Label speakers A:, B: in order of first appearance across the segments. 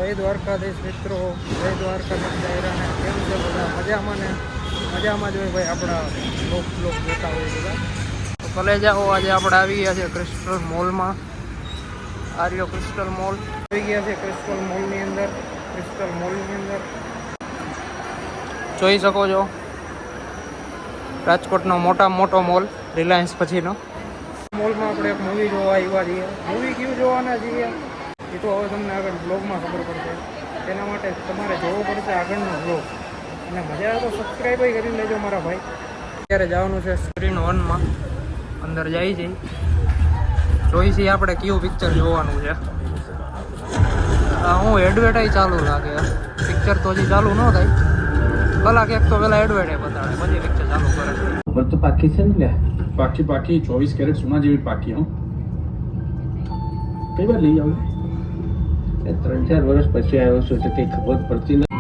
A: જય દ્વારકાધીશ મિત્રો, જય દ્વારકાધીશ ડાયરાને કેમ છે બધા? મજામાં ને? મજામાં જ હોય ભાઈ. આપણા લોક જોતા હોય બધા. તો ભલે જાઓ, આજે આપણે આવી ગયા છે ક્રિસ્ટલ મોલમાં. આર્યો ક્રિસ્ટલ મોલ આવી ગયા છે. ક્રિસ્ટલ મોલની અંદર જોઈ શકો છો રાજકોટનો મોટો મોલ, રિલાયન્સ પછીનો મોલમાં આપણે એક મૂવી જોવા આવ્યા છીએ. મૂવી ક્યું જોવાના છીએ એ તો હવે તમને આગળ બ્લોગમાં ખબર પડશે. તેના માટે તમારે જોવો પડશે આગળનો બ્લોગ, અને મજા આવે તો સબસ્ક્રાઈબ કરી લેજો મારા ભાઈ. અત્યારે જવાનું છે સ્ક્રીન 1માં, અંદર જઈ જોઈ છીએ આપણે કયું પિક્ચર જોવાનું છે. હું એડવર્ટાઈઝ ચાલુ લાગે, પિક્ચર તો હજી ચાલુ ન થાય. કલાક એક તો પેલા એડવર્ટાઈઝ બતાડે, પછી પિક્ચર ચાલુ કરે.
B: ખબર તો પાકી છે ને? પાકી 24 કેરેટ સોના જેવી પાકી. હું કઈ વાર લઈ આવું? 3-4 વર્ષ પછી આવ્યો છું તો કઈ ખબર પડતી નથી.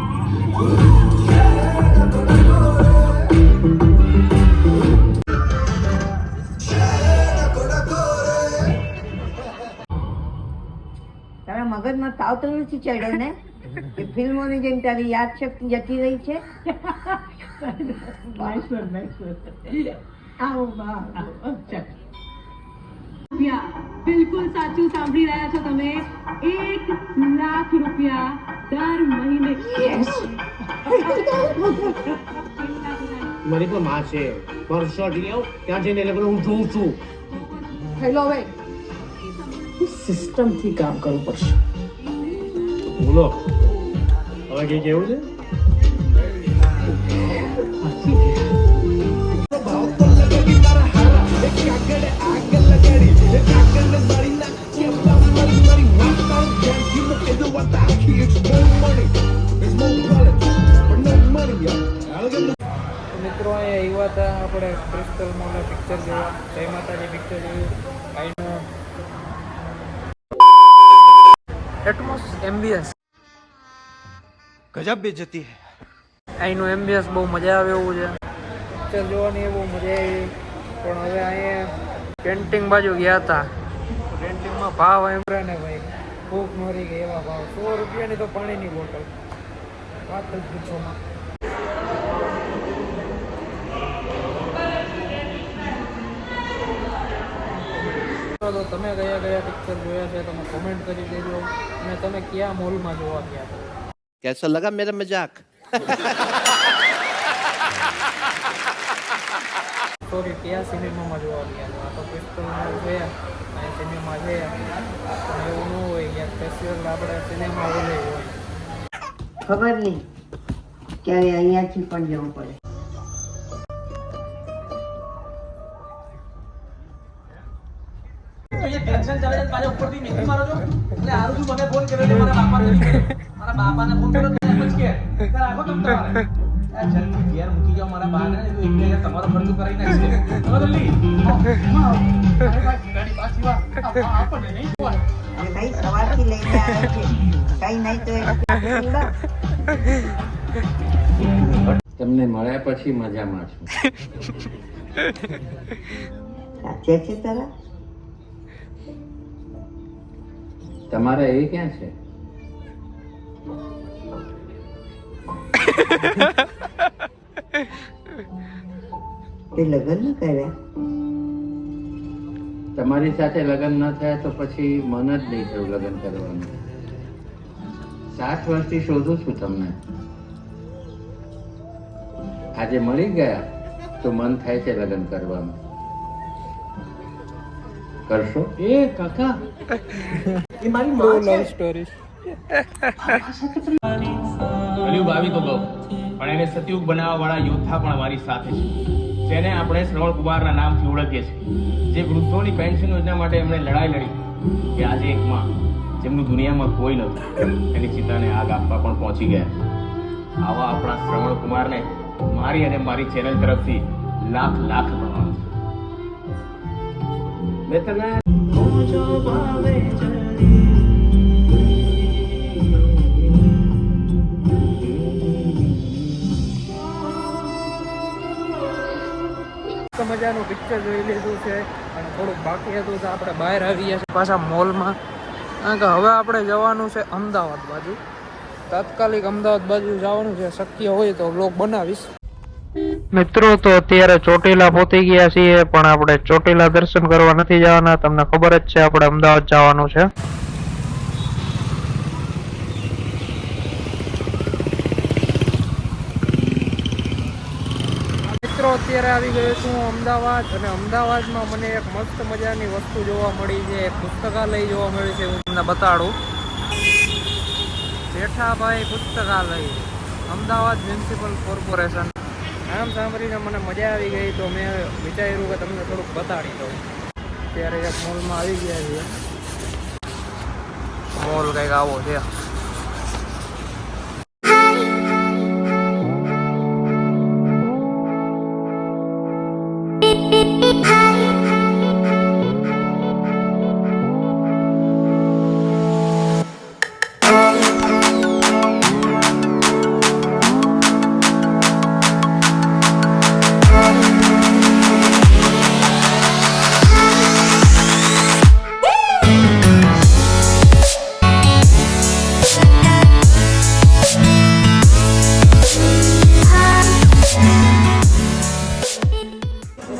C: તારા મગજમાં તાવ તો નથી ચડ્યો ને કે ફિલ્મોની જેમ તારી યાદશક્તિ જતી રહી છે?
D: બિલકુલ સાચું સાંભળી રહ્યા છો તમે. 1 લાખ રૂપિયા દર મહિને.
E: મારી પણ માં છે, મારો શર્ટ લઈ આવ, ત્યાં જઈને એટલે હું જોઉં છું.
D: હેલો ભાઈ,
E: સિસ્ટમ થી કામ કરવું પડશે. બોલો હવે કઈ કેવું છે?
A: મિત્રો અહીંયા આવ્યા હતા આપણે ક્રિસ્ટલ મોલના પિક્ચર જોવા. જય માતાજી પિક્ચર જોયું. અહીંનું એટમોસ એમ્બિયન્સ
F: ગજબ બેજતી હે.
A: અહીંનું એમ્બિયન્સ બહુ મજા આવે એવું છે. પિક્ચર જોવાની બહુ મજા આવી. પણ હવે અહીંયા કેન્ટીન બાજુ ગયા હતા. કેન્ટીનમાં ભાવ એમ રહે ને ભાઈ, ભૂખ મરી ગઈ એવા ભાવ. 100 રૂપિયાની તો પાણીની બોટલ, વાત જ પૂછોમાં. તો તમે કયા પિક્ચર જોયા છે તમે કોમેન્ટ કરી દેજો, અને તમે કયા મોલમાં જોવા ગયા છો.
F: कैसा लगा मेरा मजाक?
A: સોરી, કયા સિનેમામાં જોવા ગયા છો? આ તો ક્રિસ્ટલ મોલ છે, અહીં સિનેમા છે. પણ એવું ન હોય યાર, સ્પેશિયલ આપણે સિનેમા ઓલે હોય.
C: ખબર નહીં, ક્યારે અહીંયાથી પણ જવું પડે.
E: ટેન્શન ચાલે છે, પાછા ઉપરથી મીઠી મારો છો એટલે હારું તું મને ફોન કર્યો છે. મારા બાપાને ફોન કર્યો તો એમ જ કે રાખો તમ તમારે આ જલ્દી ઘેર મૂકી જાઓ મારા બાને, તો એક તમારો ખર્ચો કરાવી નાખશે. હવે જલ્દી ગાડી પાછી વા આપણને નહીં જોવા.
C: અને ભાઈ સવારથી લઈને આવે છે, કઈ નહીં તો
B: તમને મળ્યા પછી મજામાં છું.
C: સાચે છે તારા?
B: તમારે એ ક્યાં છે?
C: તે લગ્ન ન કર્યા?
B: તમારી સાથે લગ્ન ન થયા તો પછી મન જ નહીં થયું લગ્ન કરવાનું. 7 વર્ષથી શોધું છું તમને. આજે મળી ગયા તો મન થાય છે લગ્ન કરવાનું. કરશો?
E: એ કાકા એ મારી
A: બહુ
E: માં છે.
A: Love story.
E: કલયુગ આવી તો ગયો, પણ એને સતયુગ બનાવવા વાળા યોદ્ધા પણ અમારી સાથે છે, જેને આપણે શ્રવણ કુમારના નામથી ઓળખીએ છીએ. જે વૃદ્ધોની પેન્શન યોજના માટે એમણે લડાઈ લડી, કે આજે એક માં જેમનું દુનિયામાં કોઈ નહોતું, એની ચિતાને આગ આપવા પણ પહોંચી ગયા. આવા આપણા શ્રવણ કુમારને મારી અને મારી ચેનલ તરફથી લાખ પ્રણામ. મેં તને
A: મજાનું પિક્ચર જોઈ લીધું છે, અને થોડુંક બાકી હતું તો આપણે બહાર આવી ગયા છે પાછા મોલમાં. કારણ કે હવે આપણે જવાનું છે અમદાવાદ બાજુ. તાત્કાલિક અમદાવાદ બાજુ જવાનું છે, શક્ય હોય તો વ્લોગ બનાવીશ. મિત્રો તો અત્યારે ચોટીલા પહોંચી ગયા છીએ, પણ આપણે ચોટીલા દર્શન કરવા નથી જવાના. તમને ખબર જ છે આપણે અમદાવાદ જવાનું છે. મિત્રો અત્યારે આવી ગયો છું અમદાવાદ, અને અમદાવાદમાં મને એક મસ્ત મજાની વસ્તુ જોવા મળી છે. એક પુસ્તકાલય જોવા મળ્યું છે, હું તમને બતાડું. જેઠાભાઈ પુસ્તકાલય, અમદાવાદ મ્યુનિસિપલ કોર્પોરેશન. નામ સાંભળીને મને મજા આવી ગઈ, તો મેં વિચાર્યું કે તમને થોડુંક બતાડી દઉં. અત્યારે એક મોલમાં આવી ગયા છીએ. મોલ કંઈક આવો છે.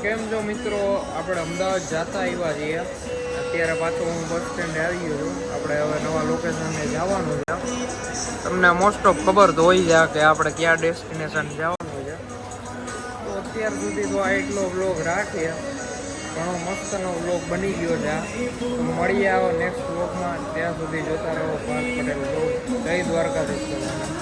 A: કેમ છો મિત્રો, આપણે અમદાવાદ જતા આવ્યા છીએ. અત્યારે પાછો હું બસ સ્ટેન્ડે આવી ગયો છું. આપણે હવે નવા લોકેશને જવાનું છે. તમને મોસ્ટ ઓફ ખબર તો હોય છે કે આપણે કયા ડેસ્ટિનેશન જવાનું છે. તો અત્યાર સુધી તો આ એટલો વ્લોગ રાખીએ. ઘણો મસ્તનો વ્લોગ બની ગયો છે. તો મળીએ આવો નેક્સ્ટ વ્લોગમાં. ત્યાં સુધી જોતા રહો પાર્થ પટેલ વ્લોગ. જય દ્વારકાધીશ.